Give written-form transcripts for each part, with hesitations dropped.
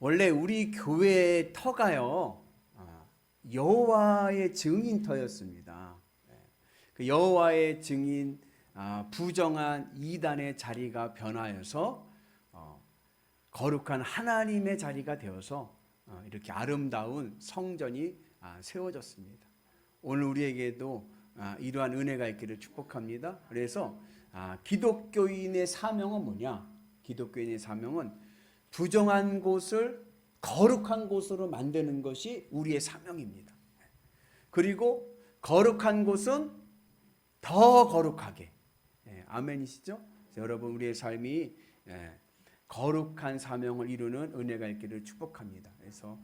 원래 우리 교회의 터가요, 여호와의 증인터였습니다. 그 여호와의 증인, 부정한 이단의 자리가 변하여서 거룩한 하나님의 자리가 되어서 이렇게 아름다운 성전이 세워졌습니다. 오늘 우리에게도 이러한 은혜가 있기를 축복합니다. 그래서 기독교인의 사명은 뭐냐? 기독교인의 사명은 부정한 곳을 거룩한 곳으로 만드는 것이 우리의 사명입니다. 그리고 거룩한 곳은 더 거룩하게. 아멘이시죠? 여러분, 우리의 삶이 거룩한 사명을 이루는 은혜가 있기를 축복합니다. 그래서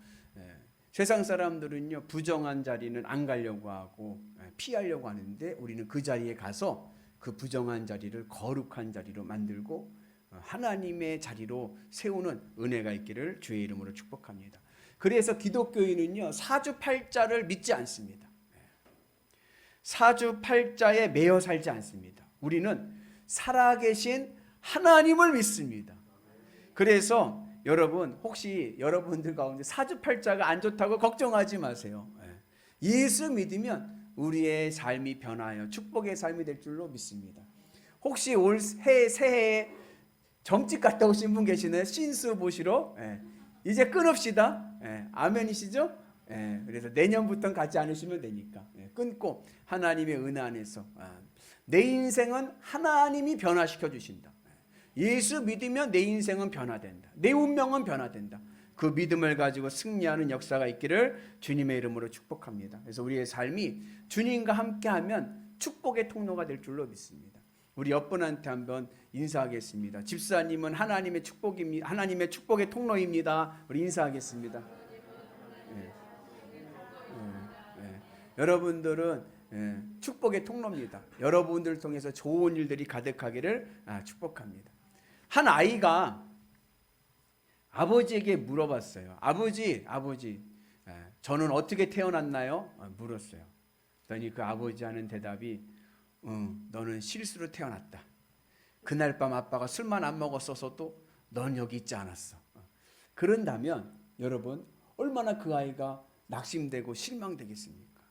세상 사람들은요, 부정한 자리는 안 가려고 하고 피하려고 하는데 우리는 그 자리에 가서 그 부정한 자리를 거룩한 자리로 만들고 하나님의 자리로 세우는 은혜가 있기를 주의 이름으로 축복합니다. 그래서 기독교인은요, 사주팔자를 믿지 않습니다. 사주팔자에 매여 살지 않습니다. 우리는 살아계신 하나님을 믿습니다. 그래서 여러분, 혹시 여러분들 가운데 사주팔자가 안 좋다고 걱정하지 마세요. 예수 믿으면 우리의 삶이 변하여 축복의 삶이 될 줄로 믿습니다. 혹시 올 새해에 점집 갔다 오신 분 계시나요? 신수 보시러? 이제 끊읍시다. 아멘이시죠? 그래서 내년부터는 가지 않으시면 되니까 끊고 하나님의 은혜 안에서 내 인생은 하나님이 변화시켜 주신다. 예수 믿으면 내 인생은 변화된다. 내 운명은 변화된다. 그 믿음을 가지고 승리하는 역사가 있기를 주님의 이름으로 축복합니다. 그래서 우리의 삶이 주님과 함께하면 축복의 통로가 될 줄로 믿습니다. 우리 옆분한테 한번 인사하겠습니다. 집사님은 하나님의 축복입니다. 하나님의 축복의 통로입니다. 우리 인사하겠습니다. 여러분들은 축복의 통로입니다. 여러분들을 통해서 좋은 일들이 가득하기를 축복합니다. 한 아이가 아버지에게 물어봤어요. 아버지, 저는 어떻게 태어났나요? 물었어요. 그랬더니 그 아버지 하는 대답이 너는 실수로 태어났다. 그날 밤 아빠가 술만 안 먹었어서도 넌 여기 있지 않았어. 그런다면 여러분, 얼마나 그 아이가 낙심되고 실망되겠습니까?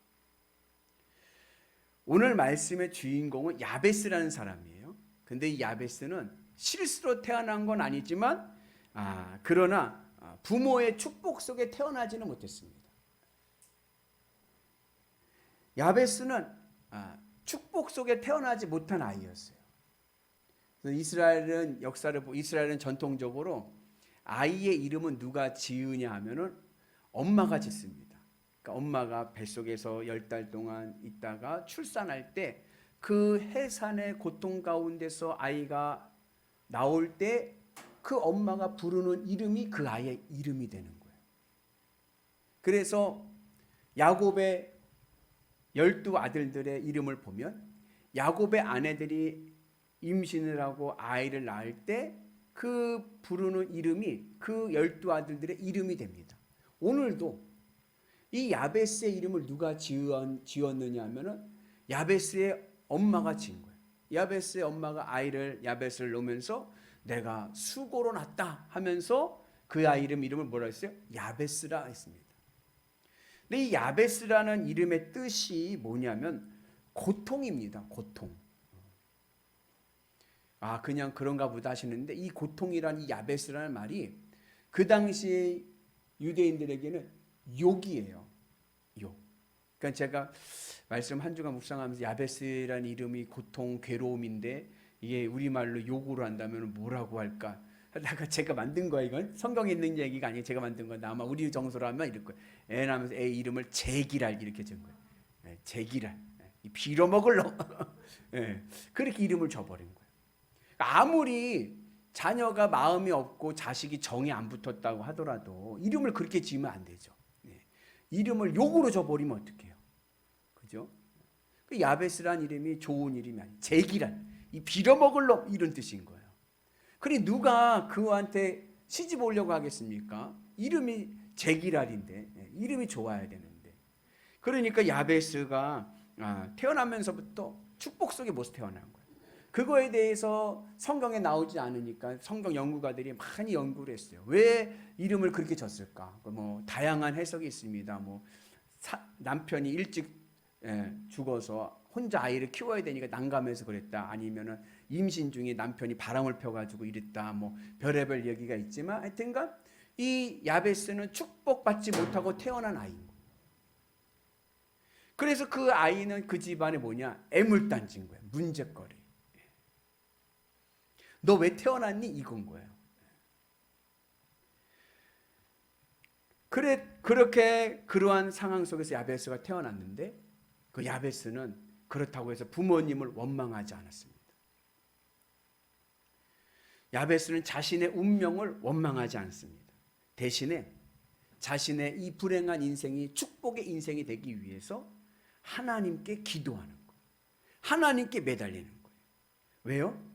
오늘 말씀의 주인공은 야베스라는 사람이에요. 근데 이 야베스는 실수로 태어난 건 아니지만 그러나 부모의 축복 속에 태어나지는 못했습니다. 야베스는 축복 속에 태어나지 못한 아이였어요. 이스라엘은 전통적으로 아이의 이름은 누가 지으냐 하면은 엄마가 짓습니다. 그러니까 엄마가 뱃속에서 10달 동안 있다가 출산할 때 그 해산의 고통 가운데서 아이가 나올 때 그 엄마가 부르는 이름이 그 아이의 이름이 되는 거예요. 그래서 야곱의 12아들들의 이름을 보면 야곱의 아내들이 임신을 하고 아이를 낳을 때 그 부르는 이름이 그 12아들들의 이름이 됩니다. 오늘도 이 야베스의 이름을 누가 지었느냐 하면은 야베스의 엄마가 지은 거예요. 야베스의 엄마가 아이를 야베스를 놓으면서 내가 수고로 낳았다 하면서 그 아이 이름을 뭐라 했어요? 야베스라 했습니다. 근데 이 야베스라는 이름의 뜻이 뭐냐면 고통입니다. 고통. 그냥 그런가 보다 하시는데 이 고통이란 이 야베스라는 말이 그 당시 유대인들에게는 욕이에요. 욕. 그러니까 제가 말씀 한 주간 묵상하면서 야베스라는 이름이 고통, 괴로움인데 이게 우리말로 욕으로 한다면 뭐라고 할까? 하다가 제가 만든 거야. 이건 성경에 있는 얘기가 아니에요. 제가 만든 건데 아마 우리 정서로 하면 이럴 거예요. 애 낳으면서 애 이름을 제기랄 이렇게 준 거예요. 제기랄. 빌어먹을 놈. 그렇게 이름을 줘버린 거예요. 아무리 자녀가 마음이 없고 자식이 정이 안 붙었다고 하더라도 이름을 그렇게 지으면 안 되죠. 이름을 욕으로 줘버리면 어떡해요? 그죠? 그 야베스란 이름이 좋은 이름이 아니에요. 제기란, 이 빌어먹을 놈 이런 뜻인 거예요. 그래 누가 그한테 시집 오려고 하겠습니까? 이름이 제기랄인데 이름이 좋아야 되는데. 그러니까 야베스가 태어나면서부터 축복 속에 못 태어난 거예요. 그거에 대해서 성경에 나오지 않으니까 성경 연구가들이 많이 연구를 했어요. 왜 이름을 그렇게 졌을까? 뭐 다양한 해석이 있습니다. 뭐 남편이 일찍 죽어서 혼자 아이를 키워야 되니까 난감해서 그랬다. 아니면은 임신 중에 남편이 바람을 펴가지고 이랬다. 뭐 별의별 얘기가 있지만 하여튼간 이 야베스는 축복받지 못하고 태어난 아이인 거예요. 그래서 그 아이는 그 집안에 뭐냐? 애물단지인 거예요. 문제거리. 너 왜 태어났니? 이건 거예요. 그렇게 그러한 상황 속에서 야베스가 태어났는데 그 야베스는 그렇다고 해서 부모님을 원망하지 않았습니다. 야베스는 자신의 운명을 원망하지 않습니다. 대신에 자신의 이 불행한 인생이 축복의 인생이 되기 위해서 하나님께 기도하는 거예요. 하나님께 매달리는 거예요. 왜요?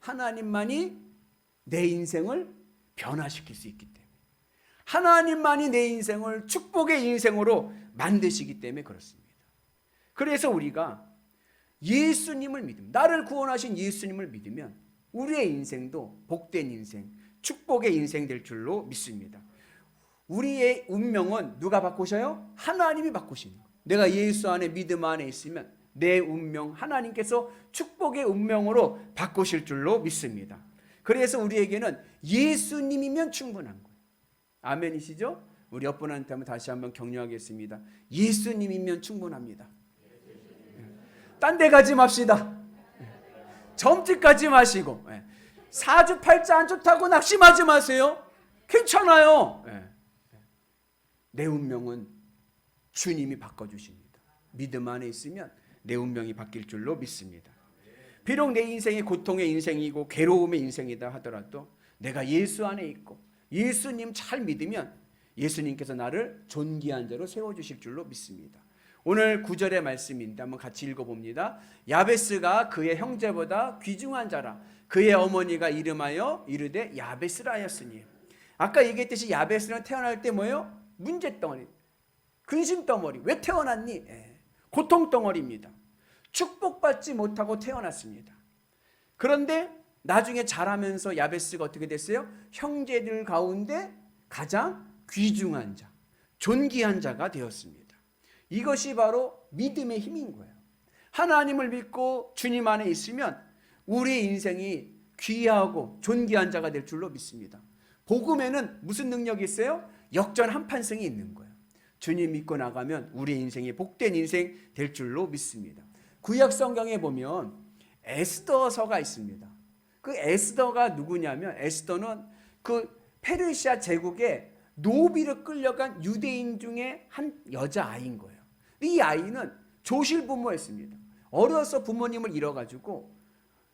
하나님만이 내 인생을 변화시킬 수 있기 때문에, 하나님만이 내 인생을 축복의 인생으로 만드시기 때문에 그렇습니다. 그래서 우리가 예수님을 믿으면, 나를 구원하신 예수님을 믿으면 우리의 인생도 복된 인생, 축복의 인생 될 줄로 믿습니다. 우리의 운명은 누가 바꾸셔요? 하나님이 바꾸시는 거예요. 내가 예수 안에 믿음 안에 있으면 내 운명 하나님께서 축복의 운명으로 바꾸실 줄로 믿습니다. 그래서 우리에게는 예수님이면 충분한 거예요. 아멘이시죠? 우리 옆분한테 한번 다시 한번 격려하겠습니다. 예수님이면 충분합니다. 딴 데 가지 맙시다. 점집 가지 마시고, 사주팔자 안 좋다고 낙심하지 마세요. 괜찮아요. 내 운명은 주님이 바꿔주십니다. 믿음 안에 있으면 내 운명이 바뀔 줄로 믿습니다. 비록 내 인생이 고통의 인생이고 괴로움의 인생이다 하더라도 내가 예수 안에 있고 예수님 잘 믿으면 예수님께서 나를 존귀한 자로 세워주실 줄로 믿습니다. 오늘 9절의 말씀인데 한번 같이 읽어봅니다. 야베스가 그의 형제보다 귀중한 자라. 그의 어머니가 이름하여 이르되 야베스라 하였으니. 아까 얘기했듯이 야베스는 태어날 때 뭐예요? 문제덩어리, 근심덩어리. 왜 태어났니? 고통덩어리입니다. 축복받지 못하고 태어났습니다. 그런데 나중에 자라면서 야베스가 어떻게 됐어요? 형제들 가운데 가장 귀중한 자, 존귀한 자가 되었습니다. 이것이 바로 믿음의 힘인 거예요. 하나님을 믿고 주님 안에 있으면 우리의 인생이 귀하고 존귀한 자가 될 줄로 믿습니다. 복음에는 무슨 능력이 있어요? 역전 한판승이 있는 거예요. 주님 믿고 나가면 우리의 인생이 복된 인생 될 줄로 믿습니다. 구약 성경에 보면 에스더서가 있습니다. 그 에스더가 누구냐면 에스더는 그 페르시아 제국의 노비로 끌려간 유대인 중에 한 여자아이인 거예요. 이 아이는 조실부모였습니다. 어려서 부모님을 잃어가지고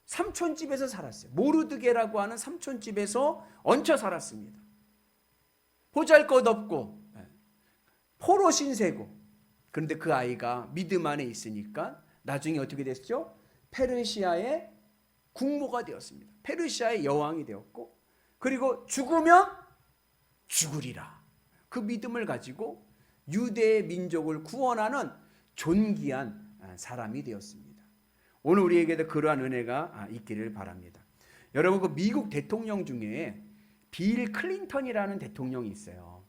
삼촌집에서 살았어요. 모르드게라고 하는 삼촌집에서 얹혀 살았습니다. 보잘것없고 포로 신세고. 그런데 그 아이가 믿음 안에 있으니까 나중에 어떻게 됐죠? 페르시아의 국모가 되었습니다. 페르시아의 여왕이 되었고, 그리고 죽으면 죽으리라. 그 믿음을 가지고 유대의 민족을 구원하는 존귀한 사람이 되었습니다. 오늘 우리에게도 그러한 은혜가 있기를 바랍니다. 여러분, 그 미국 대통령 중에 빌 클린턴이라는 대통령이 있어요.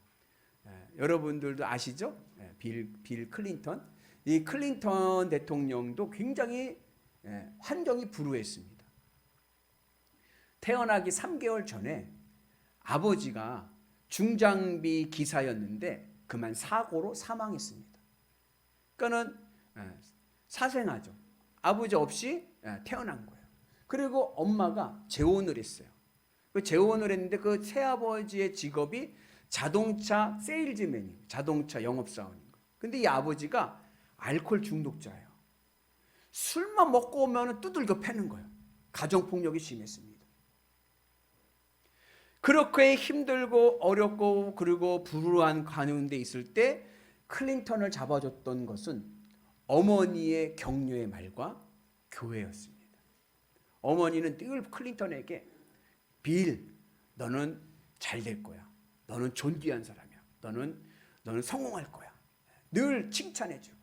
여러분들도 아시죠? 빌 클린턴. 이 클린턴 대통령도 굉장히 환경이 불우했습니다. 태어나기 3개월 전에 아버지가 중장비 기사였는데 그만 사고로 사망했습니다. 그러니까는 사생아죠. 아버지 없이 태어난 거예요. 그리고 엄마가 재혼을 했어요. 그 재혼을 했는데 그 새아버지의 직업이 자동차 세일즈맨이에요. 자동차 영업사원인 거예요. 근데 이 아버지가 알코올 중독자예요. 술만 먹고 오면 두들겨 패는 거예요. 가정폭력이 심했습니다. 그렇게 힘들고 어렵고 그리고 불우한 가운데 있을 때 클린턴을 잡아줬던 것은 어머니의 격려의 말과 교회였습니다. 어머니는 늘 클린턴에게 빌, 너는 잘 될 거야. 너는 존귀한 사람이야. 너는 성공할 거야. 늘 칭찬해주고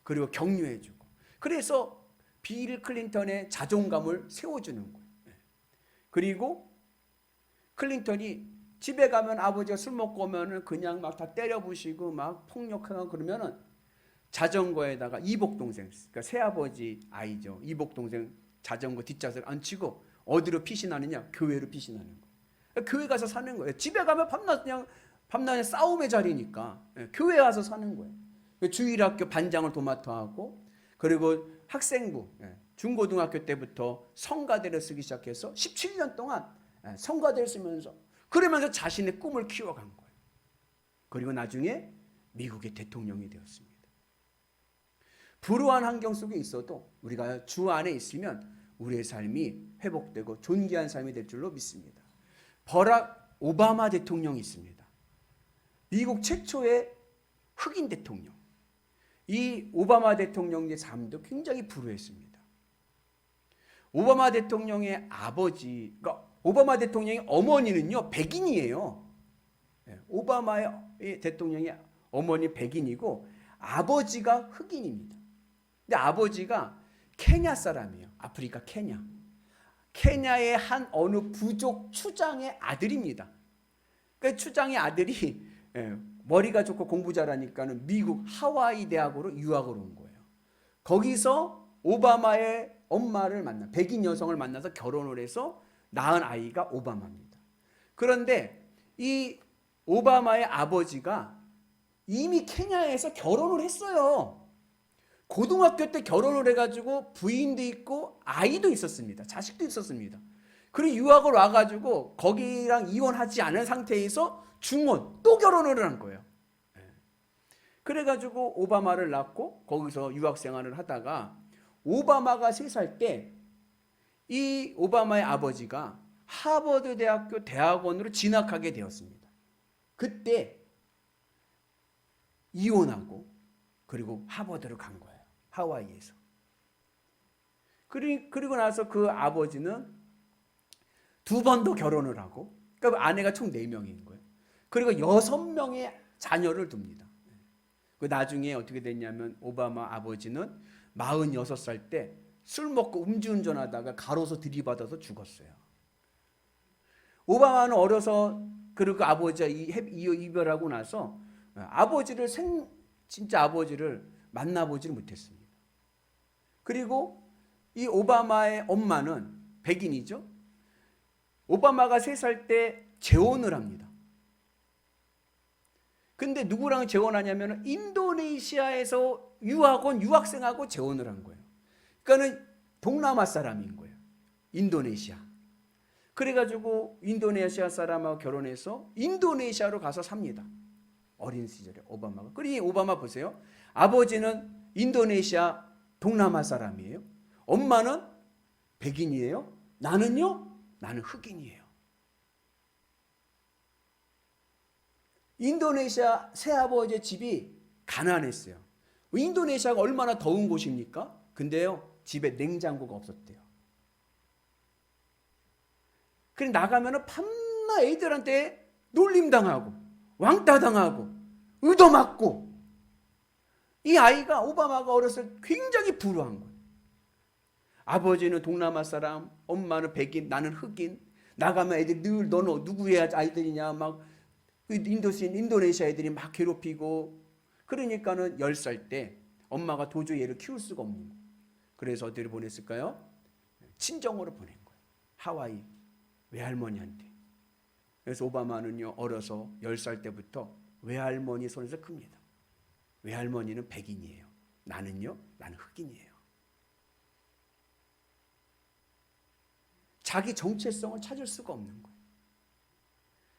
그리고 격려해주고. 그래서 빌 클린턴의 자존감을 세워주는 거예요. 그리고 클린턴이 집에 가면 아버지가 술 먹고 오면은 그냥 막 다 때려부시고 막 폭력하고 그러면은 자전거에다가 이복 동생, 그러니까 새아버지 아이죠. 이복 동생 자전거 뒷좌석에 앉히고 어디로 피신하느냐? 교회로 피신하는 거예요. 그러니까 교회 가서 사는 거예요. 집에 가면 밤낮 싸움의 자리니까 교회 와서 사는 거예요. 주일학교 반장을 도맡아하고 그리고 학생부 중고등학교 때부터 성가대를 쓰기 시작해서 17년 동안 성가대를 쓰면서 그러면서 자신의 꿈을 키워간 거예요. 그리고 나중에 미국의 대통령이 되었습니다. 불우한 환경 속에 있어도 우리가 주 안에 있으면 우리의 삶이 회복되고 존귀한 삶이 될 줄로 믿습니다. 버락 오바마 대통령이 있습니다. 미국 최초의 흑인 대통령. 이 오바마 대통령의 삶도 굉장히 불우했습니다. 오바마 대통령의 아버지, 그러니까 오바마 대통령의 어머니는요 백인이에요. 오바마의 대통령의 어머니 백인이고 아버지가 흑인입니다. 근데 아버지가 케냐 사람이에요. 아프리카 케냐. 케냐의 한 어느 부족 추장의 아들입니다. 그 추장의 아들이 머리가 좋고 공부 잘하니까는 미국 하와이 대학으로 유학을 온 거예요. 거기서 오바마의 엄마를 만나, 백인 여성을 만나서 결혼을 해서 낳은 아이가 오바마입니다. 그런데 이 오바마의 아버지가 이미 케냐에서 결혼을 했어요. 고등학교 때 결혼을 해가지고 부인도 있고 아이도 있었습니다. 자식도 있었습니다. 그리고 유학을 와가지고 거기랑 이혼하지 않은 상태에서 중원 또 결혼을 한 거예요. 그래가지고 오바마를 낳고 거기서 유학 생활을 하다가 오바마가 3살 때 이 오바마의 아버지가 하버드 대학교 대학원으로 진학하게 되었습니다. 그때 이혼하고 그리고 하버드로 간 거예요. 하와이에서. 그리고 나서 그 아버지는 2번 더 결혼을 하고, 그러니까 아내가 총 4명인 거예요. 그리고 6명의 자녀를 둡니다. 그 나중에 어떻게 됐냐면 오바마 아버지는 46살 때 술 먹고 음주운전하다가 가로수 들이받아서 죽었어요. 오바마는 어려서 그리고 아버지와 이별하고 나서 진짜 아버지를 만나보지를 못했습니다. 그리고 이 오바마의 엄마는 백인이죠. 오바마가 3살 때 재혼을 합니다. 근데 누구랑 재혼하냐면 인도네시아에서 유학생하고 재혼을 한 거예요. 그러니까는 동남아 사람인 거예요. 인도네시아. 그래가지고 인도네시아 사람하고 결혼해서 인도네시아로 가서 삽니다. 어린 시절에 오바마가. 그리고 오바마 보세요. 아버지는 인도네시아 동남아 사람이에요. 엄마는 백인이에요. 나는요? 나는 흑인이에요. 인도네시아 새아버지의 집이 가난했어요. 인도네시아가 얼마나 더운 곳입니까? 근데요, 집에 냉장고가 없었대요. 그래 나가면은 밤낮 애들한테 놀림당하고 왕따당하고 의도맞고, 이 아이가 오바마가 어렸을 때 굉장히 불우한 거예요. 아버지는 동남아 사람, 엄마는 백인, 나는 흑인. 나가면 애들이 늘 너는 누구의 아이들이냐 막 인도네시아 애들이 막 괴롭히고, 그러니까는 10살 때 엄마가 도저히 얘를 키울 수가 없는 거예요. 그래서 어디를 보냈을까요? 친정으로 보낸 거예요. 하와이 외할머니한테. 그래서 오바마는요 어려서 10살 때부터 외할머니 손에서 큽니다. 외할머니는 백인이에요. 나는 흑인이에요. 자기 정체성을 찾을 수가 없는 거예요.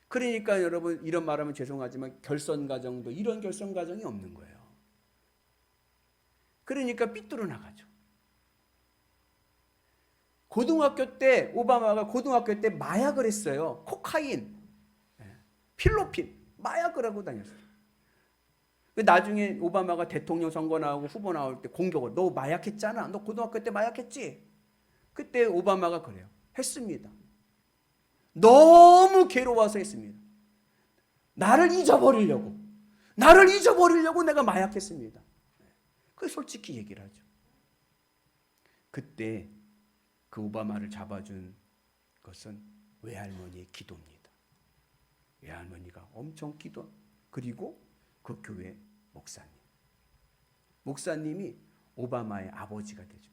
그러니까 여러분 이런 말하면 죄송하지만 결선가정도 이런 결선가정이 없는 거예요. 그러니까 삐뚤어 나가죠. 고등학교 때 오바마가 고등학교 때 마약을 했어요. 코카인, 필로핀 마약을 하고 다녔어요. 나중에 오바마가 대통령 선거 나오고 후보 나올 때 공격을, 너 마약했잖아. 너 고등학교 때 마약했지? 그때 오바마가 그래요. 했습니다. 너무 괴로워서 했습니다. 나를 잊어버리려고 내가 마약했습니다. 그게 솔직히 얘기를 하죠. 그때 그 오바마를 잡아준 것은 외할머니의 기도입니다. 외할머니가 엄청 기도, 그리고 그 교회 목사님이 오바마의 아버지가 되죠.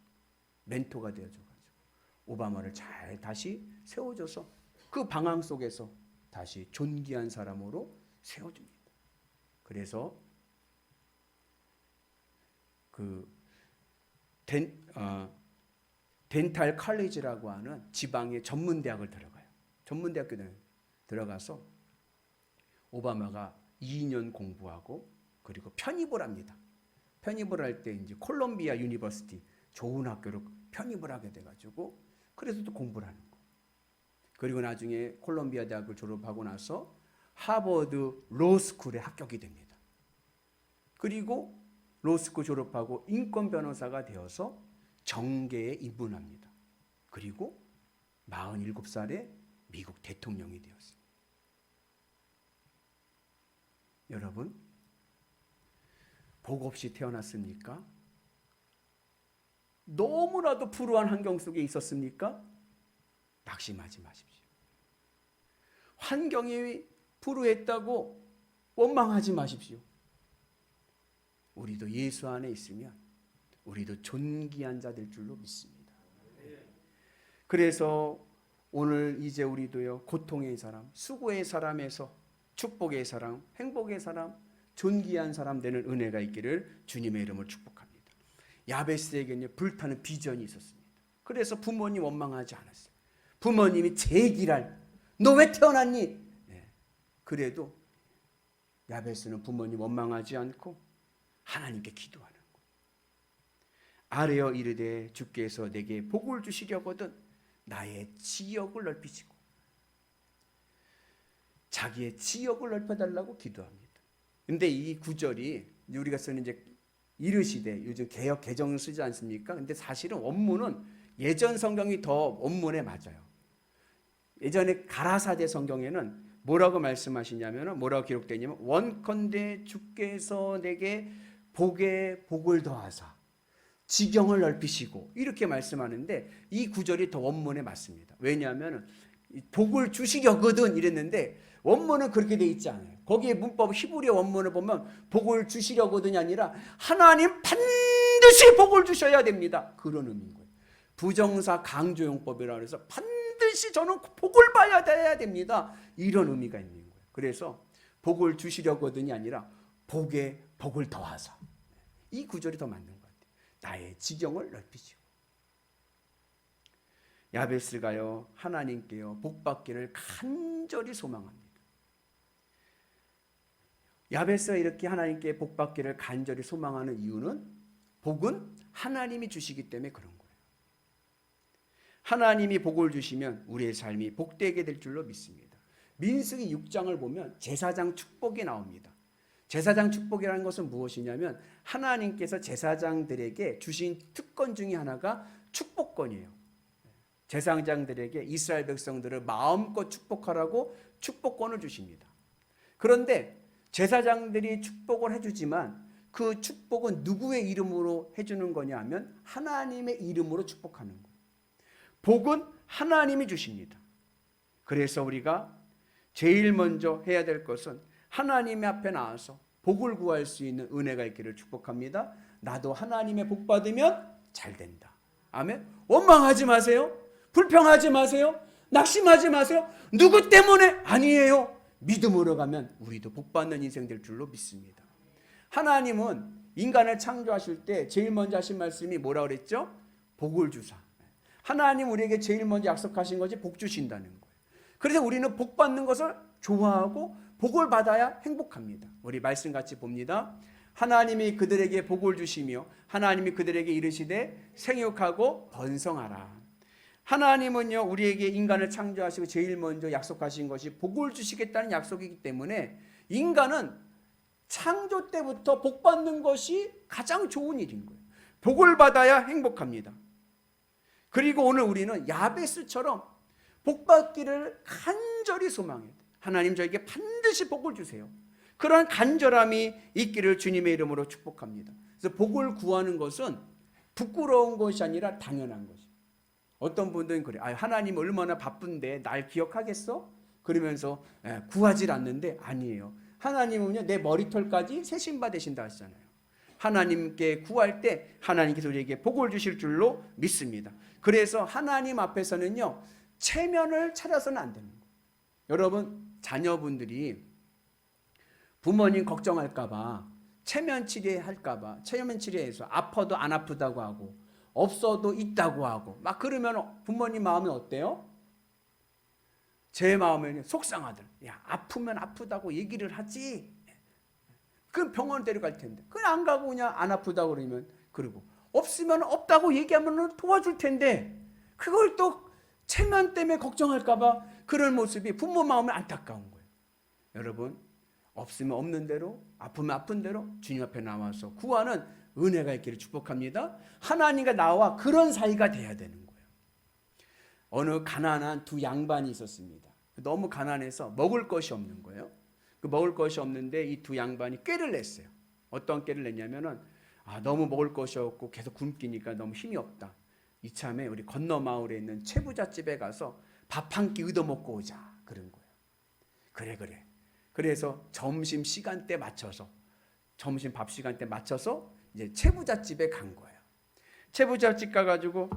멘토가 되어줘가지고 오바마를 잘 다시 세워줘서 그 방황 속에서 다시 존귀한 사람으로 세워줍니다. 그래서 그 덴탈 칼리지라고 하는 지방의 전문대학을 들어가요. 전문대학교 들어가서 오바마가 2년 공부하고 그리고 편입을 합니다. 편입을 할 때 이제 콜롬비아 유니버시티 좋은 학교로 편입을 하게 돼가지고 그래서 또 공부를 하는 거. 그리고 나중에 콜롬비아 대학을 졸업하고 나서 하버드 로스쿨에 합격이 됩니다. 그리고 로스쿨 졸업하고 인권 변호사가 되어서 정계에 입문합니다. 그리고 47살에 미국 대통령이 되었습니다. 여러분, 복 없이 태어났습니까? 너무나도 불우한 환경 속에 있었습니까? 낙심하지 마십시오. 환경이 불우했다고 원망하지 마십시오. 우리도 예수 안에 있으면 우리도 존귀한 자 될 줄로 믿습니다. 그래서 오늘 이제 우리도요, 고통의 사람, 수고의 사람에서 축복의 사람, 행복의 사람, 존귀한 사람 되는 은혜가 있기를 주님의 이름으로 축복합니다. 야베스에게는 불타는 비전이 있었습니다. 그래서 부모님 원망하지 않았어요. 부모님이 제기랄, 너 왜 태어났니? 네. 그래도 야베스는 부모님 원망하지 않고 하나님께 기도하는 거. 아뢰어 이르되 주께서 내게 복을 주시려거든 나의 지역을 넓히시고, 자기의 지역을 넓혀달라고 기도합니다. 근데 이 구절이 우리가 쓰는 이제 이르시되, 요즘 개역 개정을 쓰지 않습니까? 근데 사실은 원문은 예전 성경이 더 원문에 맞아요. 예전에 가라사대 성경에는 뭐라고 말씀하시냐면, 뭐라고 기록되냐면, 원컨대 주께서 내게 복에 복을 더하사 지경을 넓히시고, 이렇게 말씀하는데 이 구절이 더 원문에 맞습니다. 왜냐하면 복을 주시려거든 이랬는데 원문은 그렇게 돼 있지 않아요. 거기에 문법 히브리어 원문을 보면 복을 주시려거든이 아니라 하나님 반드시 복을 주셔야 됩니다, 그런 의미인 거예요. 부정사 강조용법이라고 해서 반드시 저는 복을 받아야 됩니다, 이런 의미가 있는 거예요. 그래서 복을 주시려거든이 아니라 복에 복을 더하사, 이 구절이 더 맞는 것 같아요. 나의 지경을 넓히시고. 야베스가요, 하나님께요 복받기를 간절히 소망합니다. 야베스가 이렇게 하나님께 복받기를 간절히 소망하는 이유는, 복은 하나님이 주시기 때문에 그런 거예요. 하나님이 복을 주시면 우리의 삶이 복되게 될 줄로 믿습니다. 민수기 6장을 보면 제사장 축복이 나옵니다. 제사장 축복이라는 것은 무엇이냐면, 하나님께서 제사장들에게 주신 특권 중에 하나가 축복권이에요. 제사장들에게 이스라엘 백성들을 마음껏 축복하라고 축복권을 주십니다. 그런데 제사장들이 축복을 해주지만 그 축복은 누구의 이름으로 해주는 거냐 하면 하나님의 이름으로 축복하는 거예요. 복은 하나님이 주십니다. 그래서 우리가 제일 먼저 해야 될 것은 하나님의 앞에 나와서 복을 구할 수 있는 은혜가 있기를 축복합니다. 나도 하나님의 복 받으면 잘 된다. 아멘. 원망하지 마세요. 불평하지 마세요. 낙심하지 마세요. 누구 때문에? 아니에요. 믿음으로 가면 우리도 복받는 인생 될 줄로 믿습니다. 하나님은 인간을 창조하실 때 제일 먼저 하신 말씀이 뭐라고 그랬죠? 복을 주사. 하나님 우리에게 제일 먼저 약속하신 것이 복 주신다는 거예요. 그래서 우리는 복 받는 것을 좋아하고 복을 받아야 행복합니다. 우리 말씀 같이 봅니다. 하나님이 그들에게 복을 주시며 하나님이 그들에게 이르시되 생육하고 번성하라. 하나님은요, 우리에게 인간을 창조하시고 제일 먼저 약속하신 것이 복을 주시겠다는 약속이기 때문에 인간은 창조 때부터 복 받는 것이 가장 좋은 일인 거예요. 복을 받아야 행복합니다. 그리고 오늘 우리는 야베스처럼 복 받기를 간절히 소망해요. 하나님 저에게 반드시 복을 주세요. 그러한 간절함이 있기를 주님의 이름으로 축복합니다. 그래서 복을 구하는 것은 부끄러운 것이 아니라 당연한 것이. 어떤 분들은 그래. 하나님 얼마나 바쁜데 날 기억하겠어? 그러면서 구하질 않는데 아니에요. 하나님은요 내 머리털까지 새 신바 되신다 하시잖아요. 하나님께 구할 때 하나님께서 우리에게 복을 주실 줄로 믿습니다. 그래서 하나님 앞에서는요 체면을 차려서는 안 되는 거예요. 여러분 자녀분들이 부모님 걱정할까 봐 체면 치료할까 봐 체면 치료해서 아파도 안 아프다고 하고 없어도 있다고 하고 막 그러면 부모님 마음은 어때요? 제 마음에는 속상하더라. 야 아프면 아프다고 얘기를 하지. 그럼 병원 데려갈 텐데. 그건 안 가고 그냥 안 아프다고 그러면 그러고 없으면 없다고 얘기하면 도와줄 텐데 그걸 또 체면 때문에 걱정할까 봐 그런 모습이 부모 마음에 안타까운 거예요. 여러분 없으면 없는 대로 아프면 아픈 대로 주님 앞에 나와서 구하는 은혜가 있기를 축복합니다. 하나님과 나와 그런 사이가 돼야 되는 거예요. 어느 가난한 두 양반이 있었습니다. 너무 가난해서 먹을 것이 없는 거예요. 그 먹을 것이 없는데 이 두 양반이 꾀를 냈어요. 어떤 꾀를 냈냐면은 너무 먹을 것이 없고 계속 굶기니까 너무 힘이 없다. 이참에 우리 건너 마을에 있는 채부잣집에 가서 밥 한 끼 얻어먹고 오자 그런 거예요. 그래. 그래서 점심 시간대 맞춰서 점심 밥 시간대 맞춰서 이제 채부잣집에 간 거예요. 채부잣집 가가지고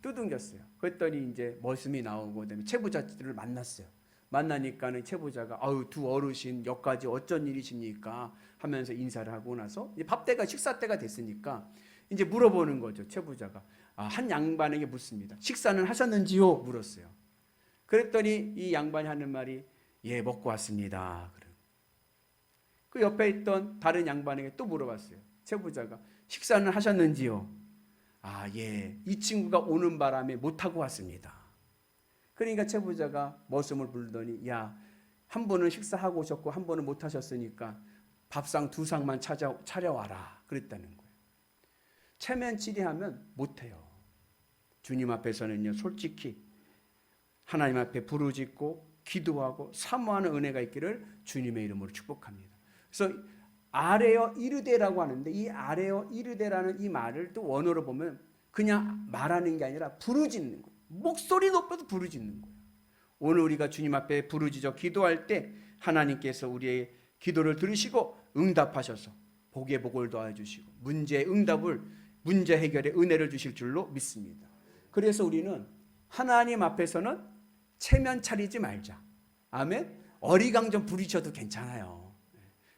두둥겼어요. 그랬더니 이제 머슴이 나오고 그다음에 채부잣집을 만났어요. 만나니까는 채부자가 두 어르신 여기까지 어쩐 일이십니까 하면서 인사를 하고 나서 이제 밥때가 식사 때가 됐으니까 이제 물어보는 거죠. 채부자가 한 양반에게 묻습니다. 식사는 하셨는지요? 물었어요. 그랬더니 이 양반이 하는 말이 예 먹고 왔습니다. 그 옆에 있던 다른 양반에게 또 물어봤어요. 채부자가 식사는 하셨는지요? 예. 이 친구가 오는 바람에 못하고 왔습니다. 그러니까 채부자가 머슴을 부르더니 야, 한 분은 식사하고 오셨고 한 분은 못하셨으니까 밥상 두 상만 차려와라 그랬다는 거예요. 체면 치리하면 못해요. 주님 앞에서는요 솔직히 하나님 앞에 부르짖고 기도하고 사모하는 은혜가 있기를 주님의 이름으로 축복합니다. 그래서 아레어 이르데라고 하는데 이 아레어 이르데라는 이 말을 또 원어로 보면 그냥 말하는 게 아니라 부르짖는 거예요. 목소리 높여서 부르짖는 거예요. 오늘 우리가 주님 앞에 부르짖어 기도할 때 하나님께서 우리의 기도를 들으시고 응답하셔서 복의 복을 더해주시고 문제 해결의 은혜를 주실 줄로 믿습니다. 그래서 우리는 하나님 앞에서는 체면 차리지 말자. 아멘. 어리광좀 부리셔도 괜찮아요.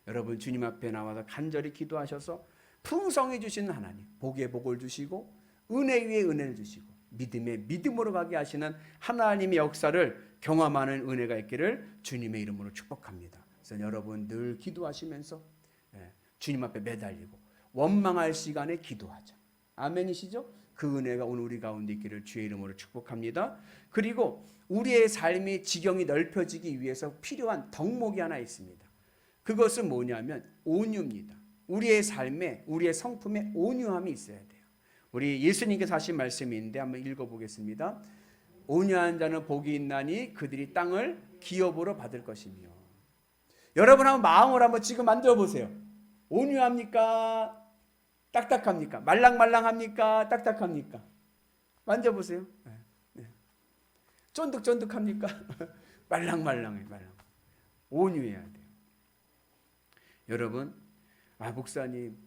여러분 주님 앞에 나와서 간절히 기도하셔서 풍성해 주시는 하나님, 복의 복을 주시고 은혜 위에 은혜를 주시고 믿음에 믿음으로 가게 하시는 하나님의 역사를 경험하는 은혜가 있기를 주님의 이름으로 축복합니다. 그래서 여러분 늘 기도하시면서 주님 앞에 매달리고 원망할 시간에 기도하자. 아멘이시죠? 그 은혜가 오늘 우리 가운데 있기를 주의 이름으로 축복합니다. 그리고 우리의 삶의 지경이 넓혀지기 위해서 필요한 덕목이 하나 있습니다. 그것은 뭐냐면 온유입니다. 우리의 삶에 우리의 성품에 온유함이 있어야 돼요. 우리 예수님께서 하신 말씀인데 한번 읽어보겠습니다. 온유한 자는 복이 있나니 그들이 땅을 기업으로 받을 것이며. 여러분 한번 마음을 한번 지금 만들어 보세요. 온유합니까? 딱딱합니까? 말랑말랑합니까? 딱딱합니까? 만져보세요. 쫀득쫀득합니까? 말랑말랑해요. 온유해야 돼요. 여러분, 목사님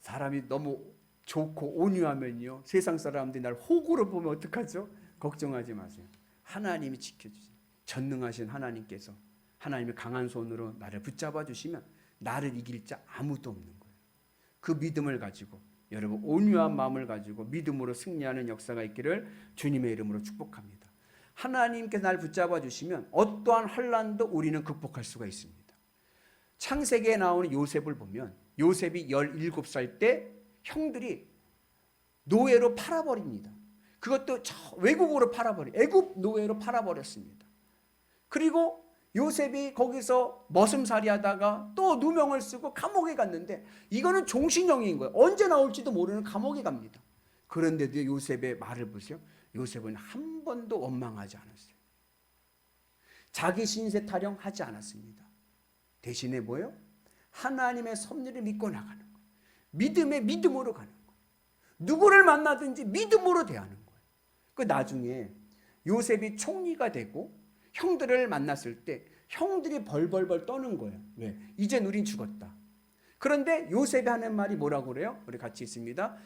사람이 너무 좋고 온유하면요 세상 사람들이 날 호구로 보면 어떡하죠? 걱정하지 마세요. 하나님이 지켜주세요. 전능하신 하나님께서 하나님의 강한 손으로 나를 붙잡아 주시면 나를 이길 자 아무도 없는 거예요. 그 믿음을 가지고 여러분 온유한 마음을 가지고 믿음으로 승리하는 역사가 있기를 주님의 이름으로 축복합니다. 하나님께서 나를 붙잡아 주시면 어떠한 환난도 우리는 극복할 수가 있습니다. 창세기에 나오는 요셉을 보면 요셉이 17살 때 형들이 노예로 팔아버립니다. 그것도 외국으로 애굽 노예로 팔아버렸습니다. 그리고 요셉이 거기서 머슴살이 하다가 또 누명을 쓰고 감옥에 갔는데 이거는 종신형인 거예요. 언제 나올지도 모르는 감옥에 갑니다. 그런데도 요셉의 말을 보세요. 요셉은 한 번도 원망하지 않았어요. 자기 신세 타령하지 않았습니다. 대신에 뭐예요? 하나님의 섭리를 믿고 나가는 거예요. 믿음으로 가는 거예요. 누구를 만나든지 믿음으로 대하는 거예요. 그 나중에 요셉이 총리가 되고 형들을 만났을 때 형들이 벌벌벌 떠는 거예요. 왜? 이젠 우린 죽었다. 그런데 요셉이 하는 말이 뭐라고 그래요? 우리 같이 있습니다.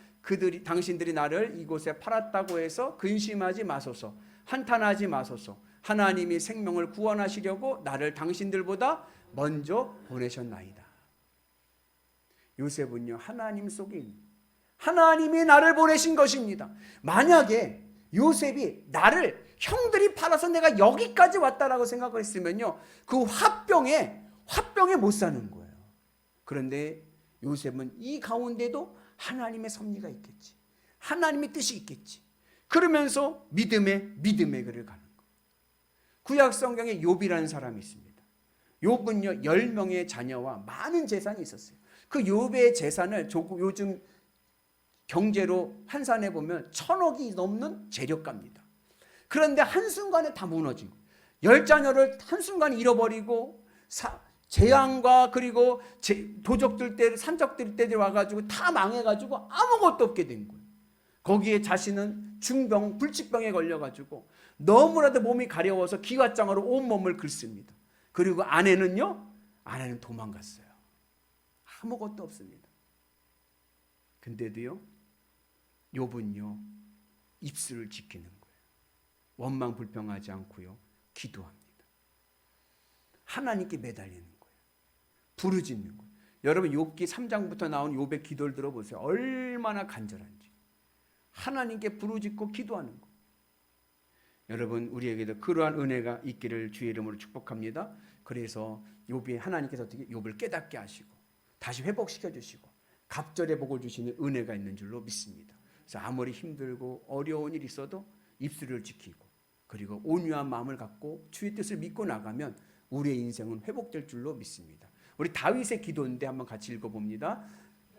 당신들이 나를 이곳에 팔았다고 해서 근심하지 마소서. 한탄하지 마소서. 하나님이 생명을 구원하시려고 나를 당신들보다 먼저 보내셨나이다. 요셉은요, 하나님 속에 있는, 하나님이 나를 보내신 것입니다. 만약에 요셉이 나를 형들이 팔아서 내가 여기까지 왔다라고 생각을 했으면요, 그 화병에 못 사는 거예요. 그런데 요셉은 이 가운데도 하나님의 섭리가 있겠지, 하나님의 뜻이 있겠지, 그러면서 믿음의 길을 가는 거예요. 구약 성경에 욥이라는 사람이 있습니다. 욥은요 10명의 자녀와 많은 재산이 있었어요. 그 욥의 재산을 요즘 경제로 환산해 보면 1000억이 넘는 재력가입니다. 그런데 한순간에 다 무너진 거예요. 10자녀를 한순간에 잃어버리고 재앙과 그리고 도적들 때 산적들 때 와가지고 다 망해가지고 아무것도 없게 된 거예요. 거기에 자신은 중병 불치병에 걸려가지고 너무나도 몸이 가려워서 기왓장으로 온몸을 긁습니다. 그리고 아내는 도망갔어요. 아무것도 없습니다. 근데도요 욥은요 입술을 지키는 거예요. 원망 불평하지 않고요 기도합니다. 하나님께 매달리는 거예요. 부르짖는 거예요. 여러분 욥기 3장부터 나온 욥의 기도를 들어보세요. 얼마나 간절한지. 하나님께 부르짖고 기도하는 거예요. 여러분 우리에게도 그러한 은혜가 있기를 주의 이름으로 축복합니다. 그래서 욥이 하나님께서 어떻게 욥을 깨닫게 하시고 다시 회복시켜 주시고 갑절의 복을 주시는 은혜가 있는 줄로 믿습니다. 그래서 아무리 힘들고 어려운 일이 있어도 입술을 지키고 그리고 온유한 마음을 갖고 주의 뜻을 믿고 나가면 우리의 인생은 회복될 줄로 믿습니다. 우리 다윗의 기도인데 한번 같이 읽어봅니다.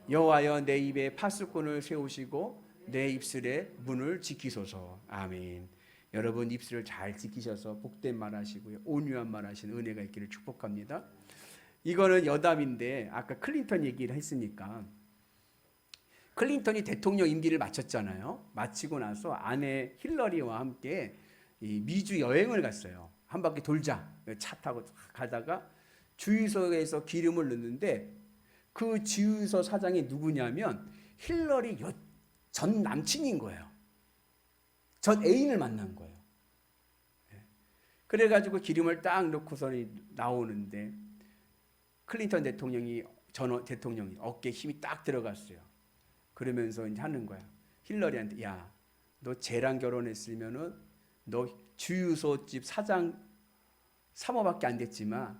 여호와여 내 입에 파수꾼을 세우시고 내 입술의 문을 지키소서. 아멘. 여러분 입술을 잘 지키셔서 복된 말 하시고요 온유한 말 하시는 은혜가 있기를 축복합니다. 이거는 여담인데 아까 클린턴 얘기를 했으니까 클린턴이 대통령 임기를 마쳤잖아요. 마치고 나서 아내 힐러리와 함께 이 미주 여행을 갔어요. 한 바퀴 돌자 차 타고 가다가 주유소에서 기름을 넣는데 그 주유소 사장이 누구냐면 힐러리 전 남친인 거예요. 전 애인을 만난 거예요. 그래가지고 기름을 딱 넣고서 나오는데 클린턴 대통령이 대통령이 어깨에 힘이 딱 들어갔어요. 그러면서 이제 하는 거야. 힐러리한테 야, 너 쟤랑 결혼했으면은 너 주유소집 사장 사모밖에 안 됐지만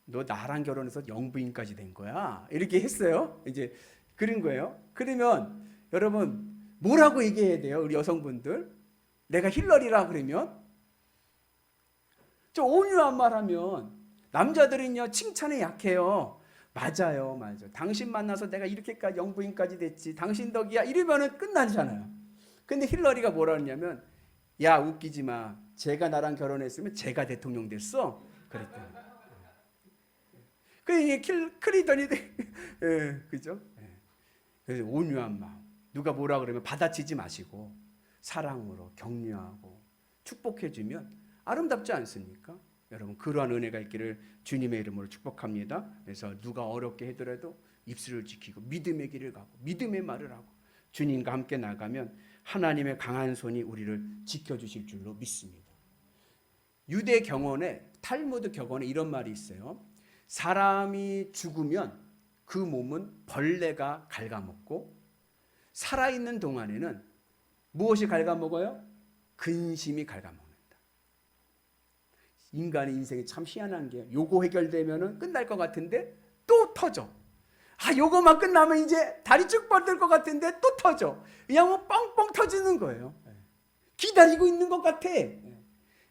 너 나랑 결혼해서 영부인까지 된 거야. 이렇게 했어요. 이제 그런 거예요. 그러면 여러분 뭐라고 얘기해야 돼요? 우리 여성분들 내가 힐러리라 그러면 좀 온유한 말하면 남자들은요 칭찬에 약해요. 맞아요. 당신 만나서 내가 이렇게까지 영부인까지 됐지. 당신 덕이야. 이러면은 끝나잖아요. 근데 힐러리가 뭐라 했냐면 야 웃기지 마. 제가 나랑 결혼했으면 제가 대통령 됐어. 그랬더니. 그 클린턴이 그죠? 그래서 온유한 마음. 누가 뭐라 그러면 받아치지 마시고 사랑으로 격려하고 축복해주면 아름답지 않습니까? 여러분 그러한 은혜가 있기를 주님의 이름으로 축복합니다. 그래서 누가 어렵게 하더라도 입술을 지키고 믿음의 길을 가고 믿음의 말을 하고 주님과 함께 나가면 하나님의 강한 손이 우리를 지켜주실 줄로 믿습니다. 유대 경언에 탈무드 격언에 이런 말이 있어요. 사람이 죽으면 그 몸은 벌레가 갉아먹고 살아있는 동안에는 무엇이 갉아먹어요? 근심이 갉아먹는다. 인간의 인생이 참 희한한 게 요거 해결되면 끝날 것 같은데 또 터져. 요거만 끝나면 이제 다리 쭉 뻗을 것 같은데 또 터져. 그냥 뭐 뻥뻥 터지는 거예요. 기다리고 있는 것 같아.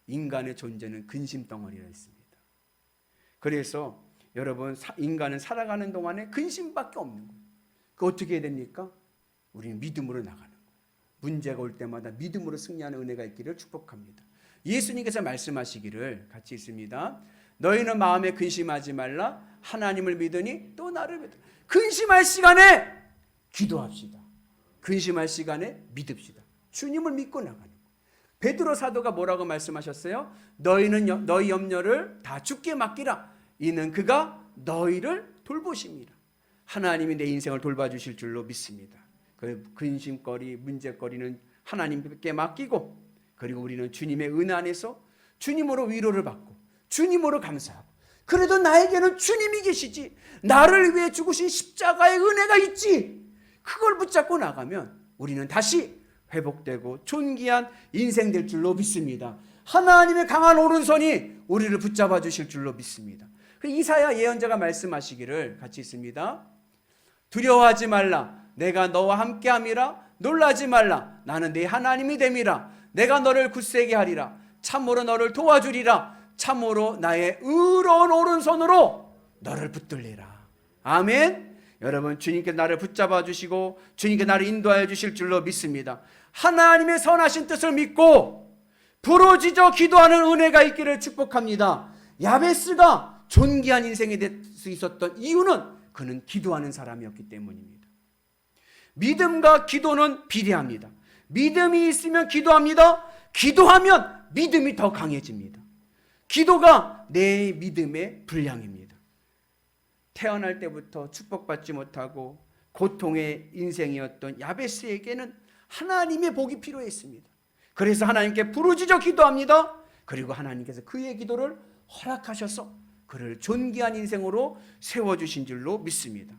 인간의 존재는 근심 덩어리라 했습니다. 그래서 여러분 인간은 살아가는 동안에 근심밖에 없는 거예요. 그 어떻게 해야 됩니까? 우리는 믿음으로 나가는 거예요. 문제가 올 때마다 믿음으로 승리하는 은혜가 있기를 축복합니다. 예수님께서 말씀하시기를 같이 있습니다. 너희는 마음에 근심하지 말라. 하나님을 믿으니 또 나를 믿으라. 근심할 시간에 기도합시다. 근심할 시간에 믿읍시다. 주님을 믿고 나가는 거예요. 베드로 사도가 뭐라고 말씀하셨어요? 너희 염려를 다 주께 맡기라. 이는 그가 너희를 돌보십니다. 하나님이 내 인생을 돌봐주실 줄로 믿습니다. 그 근심거리, 문제거리는 하나님께 맡기고, 그리고 우리는 주님의 은혜 안에서 주님으로 위로를 받고 주님으로 감사하고, 그래도 나에게는 주님이 계시지, 나를 위해 죽으신 십자가의 은혜가 있지, 그걸 붙잡고 나가면 우리는 다시 회복되고 존귀한 인생 될 줄로 믿습니다. 하나님의 강한 오른손이 우리를 붙잡아 주실 줄로 믿습니다. 이사야 예언자가 말씀하시기를 같이 있습니다. 두려워하지 말라, 내가 너와 함께함이라. 놀라지 말라, 나는 네 하나님이 됨이라. 내가 너를 굳세게 하리라. 참으로 너를 도와주리라. 참으로 나의 의로운 오른손으로 너를 붙들리라. 아멘. 여러분, 주님께 나를 붙잡아 주시고 주님께 나를 인도하여 주실 줄로 믿습니다. 하나님의 선하신 뜻을 믿고 부르짖어 기도하는 은혜가 있기를 축복합니다. 야베스가 존귀한 인생이 될 수 있었던 이유는 그는 기도하는 사람이었기 때문입니다. 믿음과 기도는 비례합니다. 믿음이 있으면 기도합니다. 기도하면 믿음이 더 강해집니다. 기도가 내 믿음의 분량입니다. 태어날 때부터 축복받지 못하고 고통의 인생이었던 야베스에게는 하나님의 복이 필요했습니다. 그래서 하나님께 부르짖어 기도합니다. 그리고 하나님께서 그의 기도를 허락하셔서 그를 존귀한 인생으로 세워주신 줄로 믿습니다.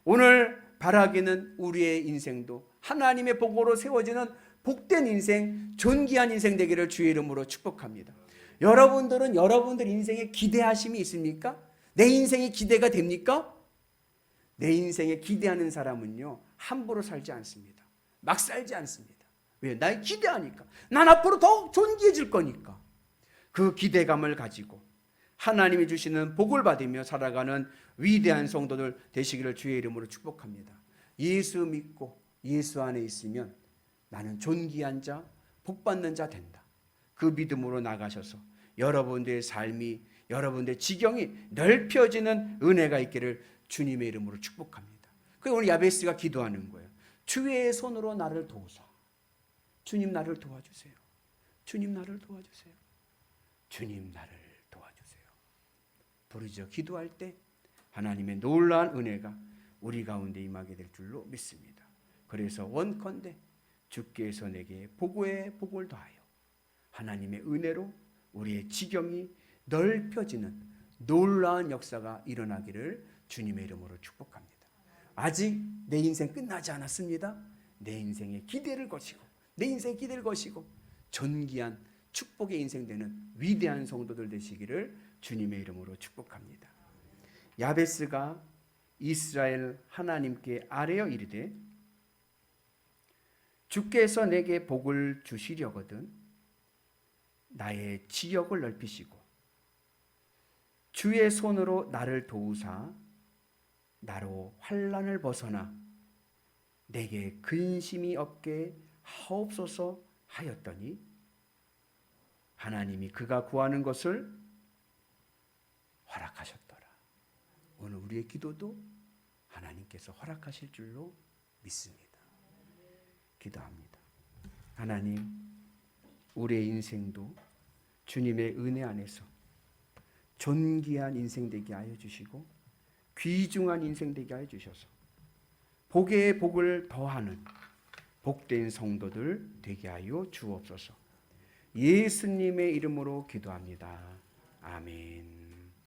오늘 바라기는 우리의 인생도 하나님의 복으로 세워지는 복된 인생, 존귀한 인생 되기를 주의 이름으로 축복합니다. 여러분들은 여러분들 인생에 기대하심이 있습니까? 내 인생이 기대가 됩니까? 내 인생에 기대하는 사람은요, 함부로 살지 않습니다. 막 살지 않습니다. 왜? 날 기대하니까. 난 앞으로 더 존귀해질 거니까. 그 기대감을 가지고 하나님이 주시는 복을 받으며 살아가는 위대한 성도들 되시기를 주의 이름으로 축복합니다. 예수 믿고 예수 안에 있으면 나는 존귀한 자, 복받는 자 된다. 그 믿음으로 나가셔서 여러분들의 삶이, 여러분들의 지경이 넓혀지는 은혜가 있기를 주님의 이름으로 축복합니다. 그래서 오늘 야베스가 기도하는 거예요. 주의 손으로 나를 도우사. 주님 나를 도와주세요. 주님 나를 도와주세요. 주님 나를 도와주세요. 부르짖어 기도할 때 하나님의 놀라운 은혜가 우리 가운데 임하게 될 줄로 믿습니다. 그래서 원컨대 주께서 내게 복의 복을 더하여 하나님의 은혜로 우리의 지경이 넓혀지는 놀라운 역사가 일어나기를 주님의 이름으로 축복합니다. 아직 내 인생 끝나지 않았습니다. 내 인생에 기대를 거시고 내 인생에 기대를 거시고 존귀한 축복의 인생 되는 위대한 성도들 되시기를 주님의 이름으로 축복합니다. 야베스가 이스라엘 하나님께 아뢰어 이르되 주께서 내게 복을 주시려거든 나의 지역을 넓히시고 주의 손으로 나를 도우사 나로 환난을 벗어나 내게 근심이 없게 하옵소서 하였더니 하나님이 그가 구하는 것을 허락하셨더라. 오늘 우리의 기도도 하나님께서 허락하실 줄로 믿습니다. 기도합니다. 하나님, 우리의 인생도 주님의 은혜 안에서 존귀한 인생 되게 하여 주시고 귀중한 인생 되게 하여 주셔서 복의 복을 더하는 복된 성도들 되게 하여 주옵소서. 예수님의 이름으로 기도합니다. 아멘.